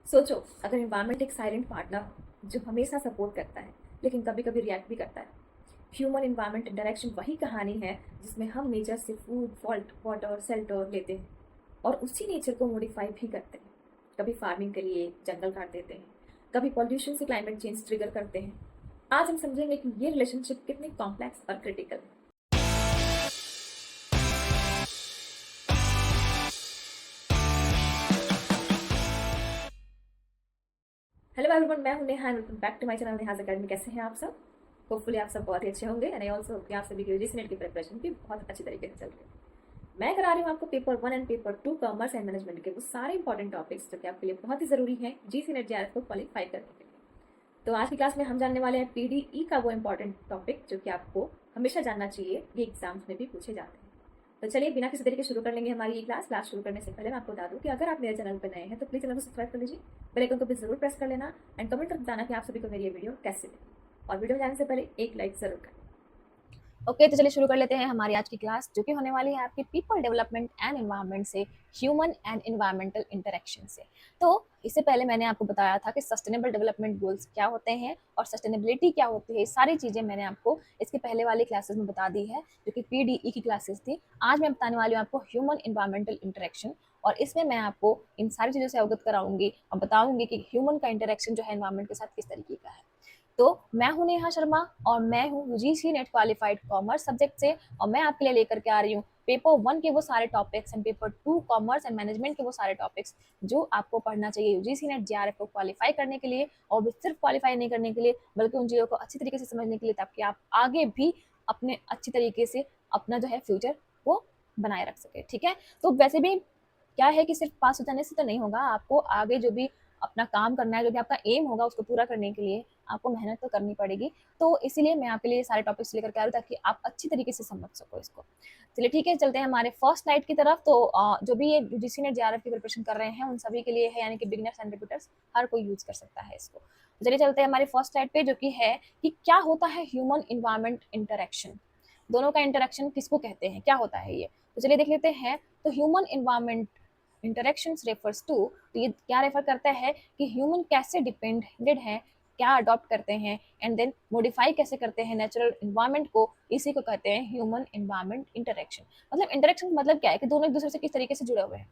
सोचो, अगर एनवायरनमेंट एक साइलेंट पार्टनर हो जो हमेशा सपोर्ट करता है लेकिन कभी कभी रिएक्ट भी करता है। ह्यूमन एनवायरनमेंट इंटरेक्शन वही कहानी है जिसमें हम नेचर से फूड, फॉल्ट, वाटर, शेल्टर लेते हैं और उसी नेचर को मॉडिफाई भी करते हैं। कभी फार्मिंग के लिए जंगल काट देते हैं, कभी पॉल्यूशन से क्लाइमेट चेंज ट्रिगर करते हैं। आज हम समझेंगे कि ये रिलेशनशिप कितनी कॉम्प्लेक्स और क्रिटिकल है। हेलो एवरीवन, मैं हूं Neha and welcome back to my channel Neha's academy. कैसे हैं आप सब? होपफुली आप सब बहुत ही अच्छे होंगे एंड आई ऑल्सो कि आप सभी की यूजीसी नेट की प्रिपरेशन भी बहुत अच्छी तरीके से चल रही है। मैं करा रही हूँ आपको paper 1 and paper 2 commerce and management के वो सारे इंपॉर्टेंट टॉपिक्स जो कि आपके लिए बहुत ही जरूरी है जीसी नेट जेआरएफ को क्वालिफाई करने के लिए। तो आज की क्लास में हम जानने वाले हैं पीडीई का वो इंपॉर्टेंट टॉपिक जो कि आपको हमेशा जानना चाहिए, ये एग्जाम्स में भी पूछे जाते हैं। तो चलिए बिना किसी तरीके शुरू कर लेंगे हमारी ये क्लास शुरू करने से पहले मैं आपको बता दूं कि अगर आप मेरे चैनल पर नए हैं तो प्लीज़ चैनल को सब्सक्राइब कर लीजिए, बेल आइकन को भी जरूर प्रेस कर लेना एंड कमेंट कर बताना कि आप सभी को मेरी ये वीडियो कैसे लगी। और वीडियो में जाने से पहले एक लाइक जरूर करें। ओके, तो चलिए शुरू कर लेते हैं हमारी आज की क्लास, जो कि होने वाली है आपकी पीपल डेवलपमेंट एंड एनवायरनमेंट से ह्यूमन एंड एनवायरमेंटल इंटरेक्शन से। तो इससे पहले मैंने आपको बताया था कि सस्टेनेबल डेवलपमेंट गोल्स क्या होते हैं और सस्टेनेबिलिटी क्या होती है। सारी चीज़ें मैंने आपको इसके पहले वाली क्लासेस में बता दी है, जो कि पीडीई की क्लासेस थी। आज मैं बताने वाली हूँ आपको ह्यूमन एनवायरमेंटल इंटरेक्शन, और इसमें मैं आपको इन सारी चीज़ों से अवगत कराऊंगी और बताऊंगी कि ह्यूमन का इंटरेक्शन जो है एनवायरमेंट के साथ किस तरीके का है। तो मैं हूं नेहा शर्मा और मैं हूं UGC net qualified commerce subject से, और मैं आपके लिए लेकर के आ रही हूँ पेपर 1 के वो सारे topics and paper 2 commerce and management के वो सारे टॉपिक्स जो आपको पढ़ना चाहिए यूजीसी नेट जेआरएफ को क्वालिफाई करने के लिए, और भी सिर्फ क्वालिफाई नहीं करने के लिए बल्कि उन चीज़ों को अच्छी तरीके से समझने के लिए, ताकि आप आगे भी अपने अच्छी तरीके से अपना जो है फ्यूचर वो बनाए रख सके। ठीक है, तो वैसे भी क्या है कि सिर्फ पास हो जाने से तो नहीं होगा, आपको आगे जो भी अपना काम करना है, जो भी आपका एम होगा उसको पूरा करने के लिए आपको मेहनत तो करनी पड़ेगी। तो इसीलिए मैं आपके लिए सारे टॉपिक्स लेकर के आ रही हूँ ताकि आप अच्छी तरीके से समझ सको इसको। चलिए ठीक है, चलते हैं हमारे फर्स्ट स्लाइड की तरफ। तो जो भी ये यूजीसी नेट जेआरएफ की प्रिपरेशन कर रहे हैं उन सभी के लिए है, यानी कि बिगिनर्स एंड रिपीटर्स, हर कोई यूज कर सकता है इसको। तो चलिए चलते हैं हमारे फर्स्ट स्लाइड पे, जो कि है कि क्या होता है ह्यूमन इन्वायरमेंट इंटरेक्शन। दोनों का इंटरेक्शन किसको कहते हैं, क्या होता है ये, तो चलिए देख लेते हैं। तो human environment interactions refers to, तो ये क्या रेफर करता है कि ह्यूमन कैसे डिपेंडेंट है, क्या अडॉप्ट करते हैं एंड देन मॉडिफाई कैसे करते हैं नेचुरल इन्वायरमेंट को, इसी को कहते हैं ह्यूमन इन्वायरमेंट इंटरेक्शन। मतलब इंटरेक्शन मतलब क्या है कि दोनों एक दूसरे से किस तरीके से जुड़े हुए हैं,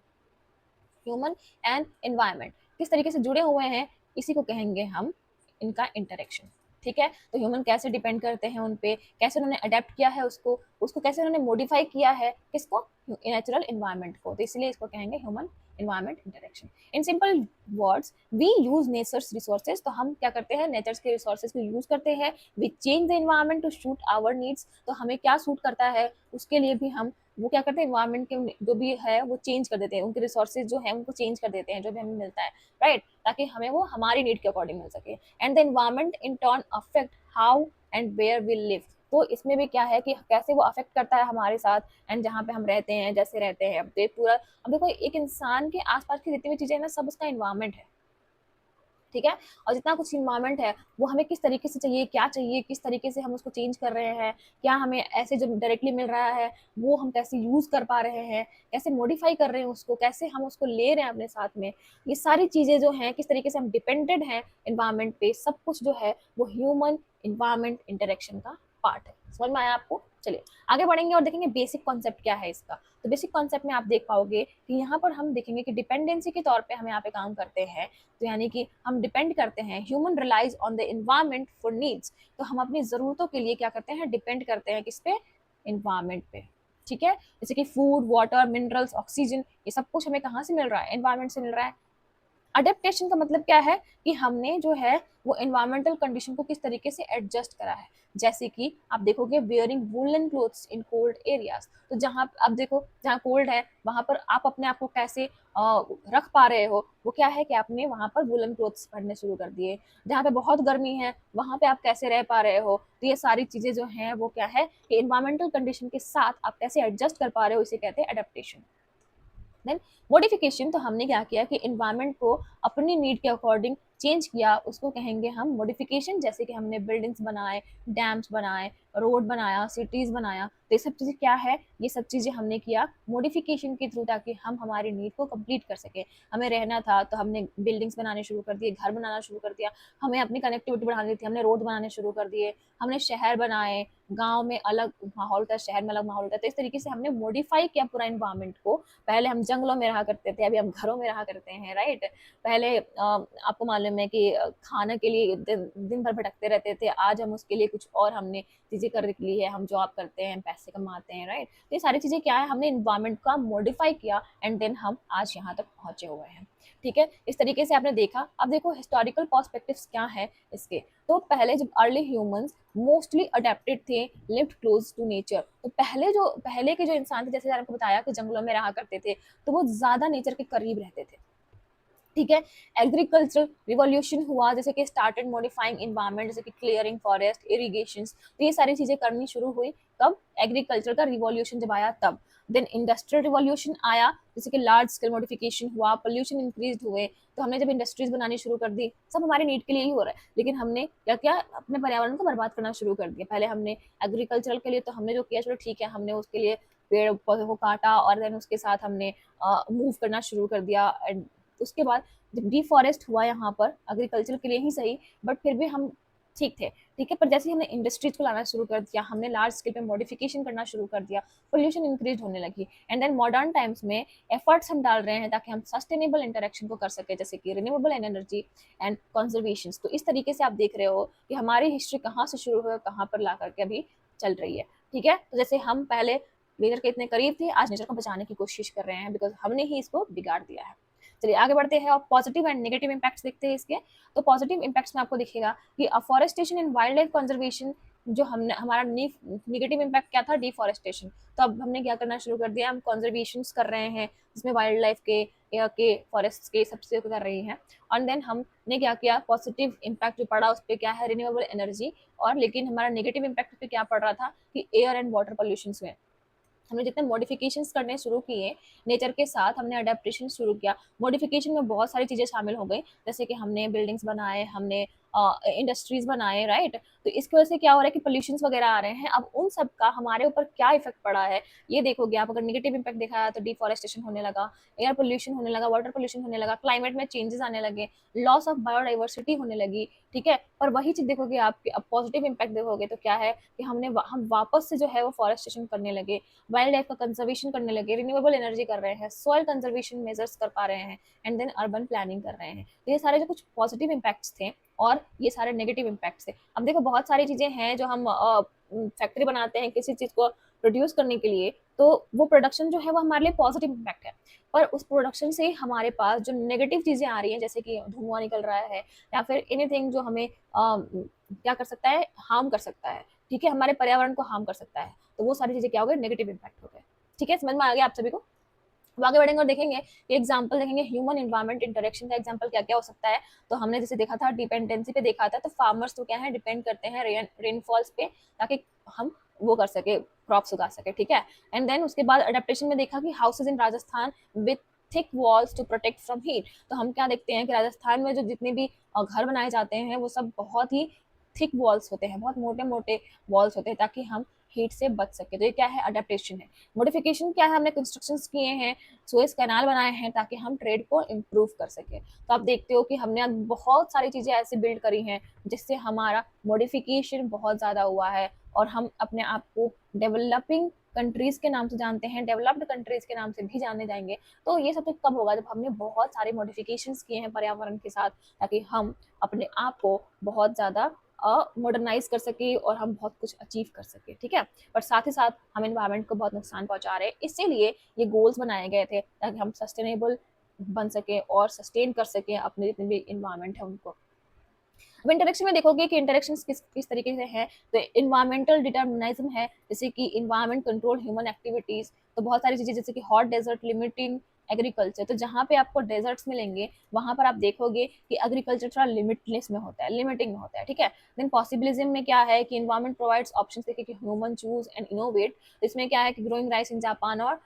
ह्यूमन एंड एनवायरनमेंट किस तरीके से जुड़े हुए हैं, इसी को कहेंगे हम इनका इंटरेक्शन। ठीक है, तो ह्यूमन कैसे डिपेंड करते हैं उन पे, कैसे उन्होंने अडेप्ट किया है उसको उसको कैसे उन्होंने मॉडिफाई किया है, किसको, नेचुरल इन्वायरमेंट को, तो इसलिए इसको कहेंगे human environment interaction. In simple words, we use nature's resources, तो हम क्या करते हैं, नेचर्स के रिसोर्सेज को यूज करते हैं। We change the environment to suit our needs, तो हमें क्या सूट करता है उसके लिए भी हम वो क्या करते हैं, इन्वायरमेंट के जो भी है वो चेंज कर देते हैं, उनके रिसोर्सेज जो है उनको चेंज कर देते हैं जो भी हमें मिलता है, राइट, ताकि हमें वो हमारी नीड के अकॉर्डिंग मिल सके। And the environment in turn affect how and where we live, तो इसमें भी क्या है कि कैसे वो अफेक्ट करता है हमारे साथ एंड जहाँ पे हम रहते हैं, जैसे रहते हैं। अब पूरा, अब देखो एक इंसान के आसपास की जितनी भी चीजें हैं ना, सब उसका इन्वायरमेंट है। ठीक है, और जितना कुछ इन्वायरमेंट है वो हमें किस तरीके से चाहिए, क्या चाहिए, किस तरीके से हम उसको चेंज कर रहे हैं, क्या हमें ऐसे जो डायरेक्टली मिल रहा है वो हम कैसे यूज कर पा रहे हैं, कैसे मॉडिफाई कर रहे हैं उसको, कैसे हम उसको ले रहे हैं अपने साथ में, ये सारी चीजें जो हैं, किस तरीके से हम डिपेंडेंट हैं इन्वायरमेंट पे, सब कुछ जो है वो ह्यूमन इन्वायरमेंट इंटरेक्शन का पार्ट है। समझ में आया आपको? चलिए आगे बढ़ेंगे और देखेंगे बेसिक कॉन्सेप्ट क्या है इसका। तो बेसिक कॉन्सेप्ट में आप देख पाओगे कि यहाँ पर हम देखेंगे कि डिपेंडेंसी के तौर पे हम यहाँ पे काम करते हैं, तो यानी कि हम डिपेंड करते हैं, human relies on the environment for needs, तो हम अपनी ज़रूरतों के लिए क्या करते हैं, डिपेंड करते हैं किस पे, इन्वायरमेंट पे। ठीक है, जैसे कि फूड, वाटर, मिनरल्स, ऑक्सीजन, ये सब कुछ हमें कहाँ से मिल रहा है, एनवायरमेंट से मिल रहा है। अडेप्टेशन का मतलब क्या है कि हमने जो है वो एनवायरमेंटल कंडीशन को किस तरीके से एडजस्ट करा है। जैसे कि आप देखोगे wearing woollen clothes in cold areas, तो जहाँ आप देखो जहाँ कोल्ड है वहां पर आप अपने आप को कैसे रख पा रहे हो, वो क्या है कि आपने वहां पर वुलन क्लोथ्स पहनने शुरू कर दिए। जहाँ पे बहुत गर्मी है वहां पे आप कैसे रह पा रहे हो, तो ये सारी चीजें जो हैं वो क्या है कि एनवायरमेंटल कंडीशन के साथ आप कैसे एडजस्ट कर पा रहे हो, इसे कहते हैं अडेप्टेशन। देन मॉडिफिकेशन, तो हमने क्या किया कि इन्वायरमेंट को अपनी नीड के अकॉर्डिंग चेंज किया उसको कहेंगे हम मॉडिफिकेशन। जैसे कि हमने बिल्डिंग्स बनाए, डैम्स बनाए, रोड बनाया, सिटीज़ बनाया, तो ये सब चीज़ें क्या है, ये सब चीज़ें हमने किया मॉडिफिकेशन के थ्रू, ताकि हम हमारी नीड को कंप्लीट कर सकें। हमें रहना था तो हमने बिल्डिंग्स बनाने शुरू कर दिए, घर बनाना शुरू कर दिया, हमें अपनी कनेक्टिविटी बढ़ानी थी, हमने रोड बनाने शुरू कर दिए, हमने शहर बनाए, गाँव में अलग माहौल था, शहर में अलग माहौल था। तो इस तरीके से हमने मॉडिफाई किया पूरा एनवायरनमेंट को। पहले हम जंगलों में रहा करते थे, अभी हम घरों में रहा करते हैं, राइट? पहले आपको मालूम है कि खाने के लिए दिन दिन भर भटकते रहते थे, आज हम उसके लिए कुछ और हमने चीज़ें कर ली है, हम जॉब करते हैं, पैसे कमाते हैं, राइट? तो ये सारी चीज़ें क्या है, हमने एनवायरनमेंट का मॉडिफाई किया एंड देन हम आज यहाँ तक पहुँचे हुए हैं। ठीक है, इस तरीके से आपने देखा। अब देखो हिस्टोरिकल पर्सपेक्टिव्स क्या है इसके। तो पहले जब अर्ली ह्यूमंस मोस्टली अडेप्टेड थे, लिव्ड क्लोज टू नेचर, तो पहले के जो इंसान थे, जैसे आपको बताया कि जंगलों में रहा करते थे, तो वो ज्यादा नेचर के करीब रहते थे। ठीक है, एग्रीकल्चरल रिवॉल्यूशन हुआ, जैसे कि स्टार्टेड मॉडिफाइंग इन्वायरमेंट, जैसे कि क्लियरिंग फॉरेस्ट, इरिगेशन, तो ये सारी चीजें करनी शुरू हुई। कब? एग्रीकल्चर का रिवॉल्यूशन जब आया तब। देन इंडस्ट्रियल रिवॉल्यूशन आया, जैसे कि लार्ज स्केल मॉडिफिकेशन हुआ, पोल्यूशन इंक्रीज हुए, तो हमने जब इंडस्ट्रीज बनानी शुरू कर दी, सब हमारे नीड के लिए ही हो रहा है, लेकिन हमने क्या किया, अपने पर्यावरण को बर्बाद करना शुरू कर दिया। पहले हमने एग्रीकल्चरल के लिए तो हमने जो किया, चलो ठीक है, हमने उसके लिए पेड़ पौधों को काटा और देन उसके साथ हमने मूव करना शुरू कर दिया। एंड उसके बाद जब डिफॉरेस्ट हुआ यहाँ पर, एग्रीकल्चर के लिए ही सही, बट फिर भी हम ठीक थे। ठीक है, पर जैसे ही हमने इंडस्ट्रीज को लाना शुरू कर दिया, हमने लार्ज स्केल पे मॉडिफिकेशन करना शुरू कर दिया, पोल्यूशन इंक्रीज होने लगी। एंड देन मॉडर्न टाइम्स में एफर्ट्स हम डाल रहे हैं ताकि हम सस्टेनेबल इंटरेक्शन को कर सके, जैसे कि रिन्यूएबल एनर्जी एंड कंजर्वेशन। तो इस तरीके से आप देख रहे हो कि हमारी हिस्ट्री कहाँ से शुरू हुई, कहाँ पर ला करके अभी चल रही है। ठीक है, तो जैसे हम पहले नेचर के इतने करीब थे, आज नेचर को बचाने की कोशिश कर रहे हैं, बिकॉज हमने ही इसको बिगाड़ दिया है। चलिए आगे बढ़ते हैं और पॉजिटिव एंड नेगेटिव इम्पैक्ट्स देखते हैं इसके। तो पॉजिटिव इम्पैक्ट्स में आपको दिखेगा कि afforestation and wild life conservation, जो हमने हमारा नेगेटिव इम्पैक्ट क्या था, डिफॉरेस्टेशन, तो अब हमने क्या करना शुरू कर दिया, हम कंजर्वेशन कर रहे हैं, जिसमें वाइल्ड लाइफ के या के फॉरेस्ट के सबसे कर रही हैं। और देन हमने क्या किया, पॉजिटिव इम्पैक्ट जो पड़ा उस पर क्या है, रिन्यूएबल एनर्जी। और लेकिन हमारा नेगेटिव इम्पैक्ट पे क्या पड़ रहा था कि एयर एंड वाटर पोल्यूशन हुए। हमने जितने मॉडिफिकेशंस करने शुरू किए नेचर के साथ, हमने अडेप्टेशन शुरू किया। मॉडिफिकेशन में बहुत सारी चीज़ें शामिल हो गई, जैसे कि हमने बिल्डिंग्स बनाए, हमने इंडस्ट्रीज बनाए, राइट? तो इसकी वजह से क्या हो रहा है कि पोल्यूशंस वगैरह आ रहे हैं। अब उन सब का हमारे ऊपर क्या इफेक्ट पड़ा है, ये देखोगे आप। अगर नेगेटिव इम्पैक्ट देखा है तो डिफॉरेस्टेशन होने लगा, एयर पोल्यूशन होने लगा, वाटर पोल्यूशन होने लगा, क्लाइमेट में चेंजेस आने लगे, लॉस ऑफ बायोडाइवर्सिटी होने लगी। ठीक है, पर वही चीज़ देखोगे आप, अब पॉजिटिव इम्पैक्ट देखोगे तो क्या है कि हम वापस से जो है वो फॉरेस्टेशन करने लगे, वाइल्ड लाइफ का कंजर्वेशन करने लगे, रिन्यूएबल एनर्जी कर रहे हैं, सॉइल कंजर्वेशन मेजर्स कर पा रहे हैं, एंड देन अर्बन प्लानिंग कर रहे हैं। तो ये सारे जो कुछ पॉजिटिव इम्पैक्ट्स थे और ये सारे नेगेटिव इम्पैक्ट्स थे। अब देखो बहुत सारी चीजें हैं जो हम फैक्ट्री बनाते हैं किसी चीज को प्रोड्यूस करने के लिए, तो वो प्रोडक्शन जो है वो हमारे लिए पॉजिटिव इम्पैक्ट है। पर उस प्रोडक्शन से हमारे पास जो नेगेटिव चीजें आ रही हैं, जैसे कि धुआं निकल रहा है या फिर एनीथिंग जो हमें क्या कर सकता है, हार्म कर सकता है। ठीक है, हमारे पर्यावरण को हार्म कर सकता है, तो वो सारी चीजें क्या हो गए, नेगेटिव इम्पैक्ट हो गए। ठीक है, समझ में आ गया आप सभी को? अब आगे बढ़ेंगे और देखेंगे कि एग्जाम्पल देखेंगे ह्यूमन इन्वायरमेंट इंटरेक्शन का एग्जाम्पल क्या क्या हो सकता है। तो हमने जैसे देखा था डिपेंडेंसी पे देखा था, तो फार्मर्स तो क्या है, डिपेंड करते हैं रेनफॉल्स पे, ताकि हम वो कर सके, क्रॉप्स उगा सके। ठीक है, एंड देन उसके बाद अडेप्टेशन में देखा कि houses in Rajasthan with thick walls to protect from heat. तो हम क्या देखते हैं कि राजस्थान में जो जितने भी घर बनाए जाते हैं वो सब बहुत ही थिक वॉल्स होते हैं, बहुत मोटे मोटे वॉल्स होते हैं, ताकि हम हीट से बच सके। तो ये क्या है, अडेप्टेशन है। मॉडिफिकेशन क्या है, हमने कंस्ट्रक्शंस किए हैं, सुएज कैनाल बनाए हैं ताकि हम ट्रेड को इम्प्रूव कर सके। तो आप देखते हो कि हमने आज बहुत सारी चीजें ऐसे बिल्ड करी हैं जिससे हमारा मॉडिफिकेशन बहुत ज्यादा हुआ है, और हम अपने आप को डेवलपिंग कंट्रीज के नाम से जानते हैं, डेवलप्ड कंट्रीज के नाम से भी जाने जाएंगे। तो ये सब तो कब होगा, जब हमने बहुत सारे मॉडिफिकेशंस किए हैं पर्यावरण के साथ, ताकि हम अपने आप को बहुत ज्यादा मॉडर्नाइज कर सके और हम बहुत कुछ अचीव कर सके। ठीक है, पर साथ ही साथ हम एनवायरनमेंट को बहुत नुकसान पहुंचा रहे हैं, इसीलिए ये गोल्स बनाए गए थे ताकि हम सस्टेनेबल बन सके और सस्टेन कर सके अपने जितने भी इन्वायरमेंट है उनको। अब इंटरेक्शन में देखोगे कि इंटरेक्शन किस तरीके से है, तो इन्वायरमेंटल डिटर्मिनिज्म है, जैसे कि इन्वायरमेंट कंट्रोल ह्यूमन एक्टिविटीज। तो बहुत सारी चीजें जैसे कि हॉट डेजर्ट लिमिटिंग एग्रीकल्चर, तो जहाँ पे आपको डेजर्ट्स मिलेंगे वहां पर आप देखोगे कि एग्रीकल्चर थोड़ा लिमिटलेस में होता है, लिमिटिंग में होता है। ठीक है, देन पॉसिबिलिज्म में क्या है कि इन्वायरमेंट प्रोवाइड्स ऑप्शंस, देखिए कि ह्यूमन चूज एंड इनोवेट। इसमें क्या है कि ग्रोइंग राइस इन जापान और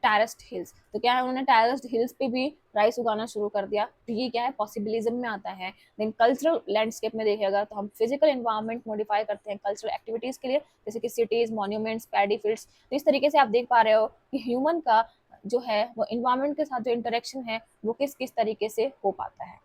टेरेस्ड हिल्स। तो क्या है, उन्होंने टेरेस्ड हिल्स पे भी राइस उगाना शुरू कर दिया। तो ये क्या है, पॉसिबिलिज्म में आता है। देन कल्चरल लैंडस्केप में देखिएगा तो हम फिजिकल एनवायरनमेंट मॉडिफाई करते हैं कल्चरल एक्टिविटीज के लिए, जैसे कि सिटीज, मॉन्यूमेंट्स, पैडी फील्ड्स। तो इस तरीके से आप देख पा रहे हो कि ह्यूमन का जो है वो इन्वायरमेंट के साथ जो इंटरेक्शन है वो किस किस तरीके से हो पाता है।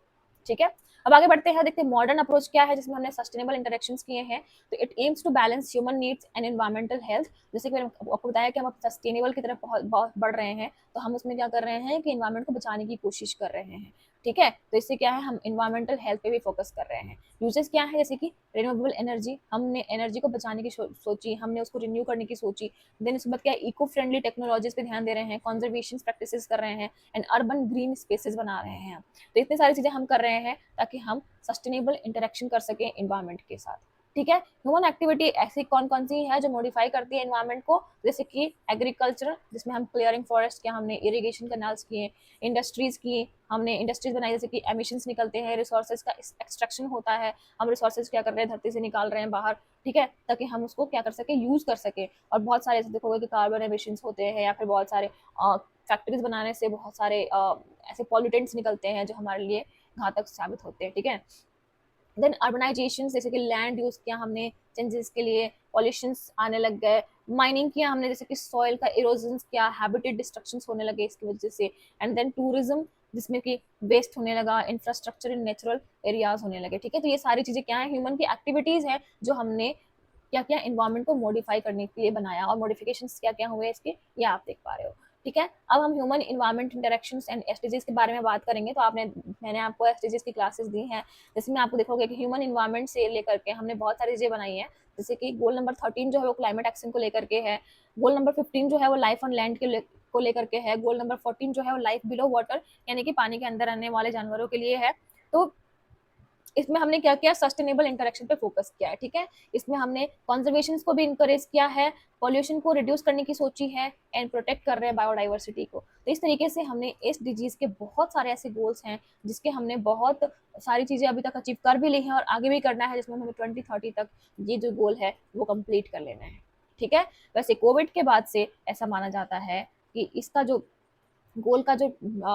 ठीक है, अब आगे बढ़ते हैं, देखते हैं मॉडर्न अप्रोच क्या है जिसमें हमने सस्टेनेबल इंटरेक्शंस किए हैं। तो it aims to balance human needs and environmental health. जैसे कि मैंने आपको बताया कि हम अब सस्टेनेबल की तरफ बहुत बहुत बढ़ रहे हैं, तो हम उसमें क्या कर रहे हैं कि एनवायरमेंट को बचाने की कोशिश कर रहे हैं। ठीक है, तो इससे क्या है, हम एनवायरमेंटल हेल्थ पे भी फोकस कर रहे हैं। यूजेस क्या है, जैसे कि रिन्यूएबल एनर्जी, हमने एनर्जी को बचाने की सोची, हमने उसको रिन्यू करने की सोची। देन उसके बाद क्या, इको फ्रेंडली टेक्नोलॉजीज पे ध्यान दे रहे हैं, कंजर्वेशन प्रैक्टिसेस कर रहे हैं, एंड अर्बन ग्रीन स्पेसेस बना रहे हैं। तो इतनी सारी चीजें हम कर रहे हैं ताकि हम सस्टेनेबल इंटरेक्शन कर सकें एनवायरनमेंट के साथ। ठीक है, ह्यूमन एक्टिविटी ऐसी कौन कौन सी है जो मॉडिफाई करती है एनवायरनमेंट को, जैसे कि एग्रीकल्चर, जिसमें हम क्लियरिंग फॉरेस्ट किया, हमने इरिगेशन कैनाल्स किए, इंडस्ट्रीज की, हमने इंडस्ट्रीज बनाई, जैसे कि एमिशंस निकलते हैं, रिसोर्सेज का एक्सट्रैक्शन होता है, हम रिसोर्सेज क्या कर रहे हैं, धरती से निकाल रहे हैं बाहर। ठीक है, ताकि हम उसको क्या कर सके, यूज कर सके। और बहुत सारे ऐसे देखोगे कि कार्बन एमिशंस होते हैं, या फिर बहुत सारे फैक्ट्रीज बनाने से बहुत सारे ऐसे पॉल्यूटेंट्स निकलते हैं जो हमारे लिए घातक साबित होते हैं। ठीक है, देन अर्बनाइजेशन, जैसे कि लैंड यूज किया हमने चेंजेस के लिए, पॉल्यूशंस आने लग गए, माइनिंग किया हमने, जैसे कि सॉइल का इरोजन किया, हैबिटेट डिस्ट्रक्शन होने लगे इसकी वजह से, एंड देन टूरिज्म, जिसमें कि वेस्ट होने लगा, इंफ्रास्ट्रक्चर इन नेचुरल एरियाज होने लगे। ठीक है, तो ये सारी चीजें क्या है, ह्यूमन की एक्टिविटीज है जो हमने क्या क्या एनवायरनमेंट को मॉडिफाई करने के लिए बनाया, और मॉडिफिकेशन क्या क्या हुए इसके, ये आप देख पा रहे हो। ठीक है, अब हम human environment interactions and SDGs के बारे में बात करेंगे। तो मैंने आपको एसडीजीज की क्लासेस दी हैं, जिसमें आपको देखोगे कि ह्यूमन इन्वायरमेंट से लेकर के हमने बहुत सारी चीजें बनाई हैं। जैसे कि गोल नंबर 13 जो है वो क्लाइमेट एक्शन को लेकर के है, गोल नंबर 15 जो है वो लाइफ ऑन लैंड को लेकर के है, गोल नंबर 14 जो है वो लाइफ बिलो वाटर, यानी कि पानी के अंदर रहने वाले जानवरों के लिए है। तो इसमें हमने क्या किया, सस्टेनेबल इंटरेक्शन पे फोकस किया है। ठीक है, इसमें हमने कंजर्वेशन को भी इंकरेज किया है, पॉल्यूशन को रिड्यूस करने की सोची है, एंड प्रोटेक्ट कर रहे हैं बायोडाइवर्सिटी को। तो इस तरीके से हमने एसडीजीज के बहुत सारे ऐसे गोल्स हैं जिसके हमने बहुत सारी चीजें अभी तक अचीव कर भी ली हैं और आगे भी करना है, जिसमें हमें 2030 तक ये जो गोल है वो कंप्लीट कर लेना है। ठीक है, वैसे कोविड के बाद से ऐसा माना जाता है कि इसका जो गोल का जो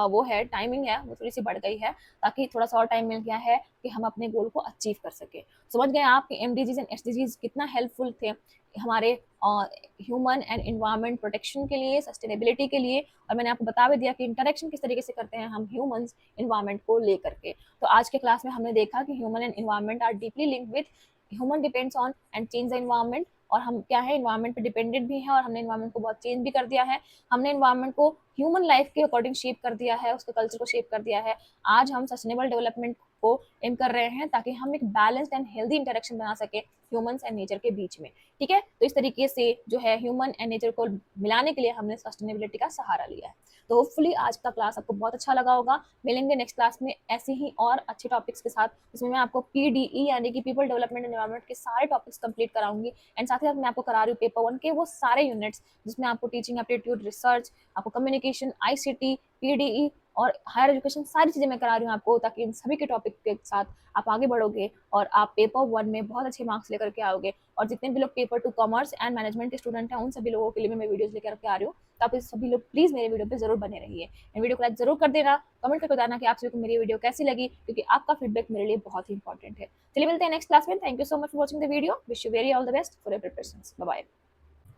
वो है टाइमिंग है वो थोड़ी सी बढ़ गई है, ताकि थोड़ा सा और टाइम मिल गया है कि हम अपने गोल को अचीव कर सके। समझ गए आप कि एमडीजीज एंड एसडीजीज कितना हेल्पफुल थे हमारे ह्यूमन एंड एनवायरनमेंट प्रोटेक्शन के लिए, सस्टेनेबिलिटी के लिए। और मैंने आपको बता भी दिया कि इंटरेक्शन किस तरीके से करते हैं हम ह्यूमंस एनवायरनमेंट को लेकर के। तो आज के क्लास में हमने देखा कि human and environment are deeply linked with, human depends on and change the environment, और हम क्या है, एनवायरनमेंट पे डिपेंडेंट भी हैं, और हमने एनवायरनमेंट को बहुत चेंज भी कर दिया है। हमने एनवायरनमेंट को ह्यूमन लाइफ के अकॉर्डिंग शेप कर दिया है, उसके कल्चर को शेप कर दिया है। आज हम सस्टेनेबल डेवलपमेंट को एम कर रहे हैं ताकि हम एक बैलेंस्ड एंड हेल्दी इंटरेक्शन बना सके ह्यूमंस एंड नेचर के बीच में। ठीक है, तो इस तरीके से जो है ह्यूमन एंड नेचर को मिलाने के लिए हमने सस्टेनेबिलिटी का सहारा लिया है। तो होपफुली आज का क्लास आपको बहुत अच्छा लगा होगा। मिलेंगे नेक्स्ट क्लास में ऐसे ही और अच्छे टॉपिक्स के साथ, जिसमें मैं आपको पीडीई यानी कि पीपल डेवलपमेंट एंड एनवायरनमेंट के सारे टॉपिक्स कंप्लीट कराऊंगी। एंड साथ ही साथ मैं आपको करा रही हूँ पेपर 1 के वो सारे यूनिट्स, जिसमें आपको टीचिंग एप्टीट्यूड, रिसर्च, आपको कम्युनिकेशन, आईसीटी, पीडीई और हायर एजुकेशन, सारी चीज़ें मैं करा रही हूँ आपको, ताकि इन सभी के टॉपिक के साथ आप आगे बढ़ोगे और आप पेपर 1 में बहुत अच्छे मार्क्स लेकर के आओगे। और जितने भी लोग पेपर 2 कॉमर्स एंड मैनेजमेंट के स्टूडेंट हैं उन सभी लोगों के लिए मैं वीडियोस लेकर के आ रही हूँ। तो आप इस सभी लोग प्लीज़ मेरे वीडियो पे जरूर बने रहिए, एंड वीडियो को लाइक जरूर कर देना, कमेंट करके बताना कि आप सभी को मेरी वीडियो कैसी लगी, क्योंकि आपका फीडबैक मेरे लिए बहुत ही इंपॉर्टेंट है। चलिए मिलते हैं नेक्स्ट क्लास में। Thank you so much for watching the video. Wish you very all the best for your preparations. Bye bye.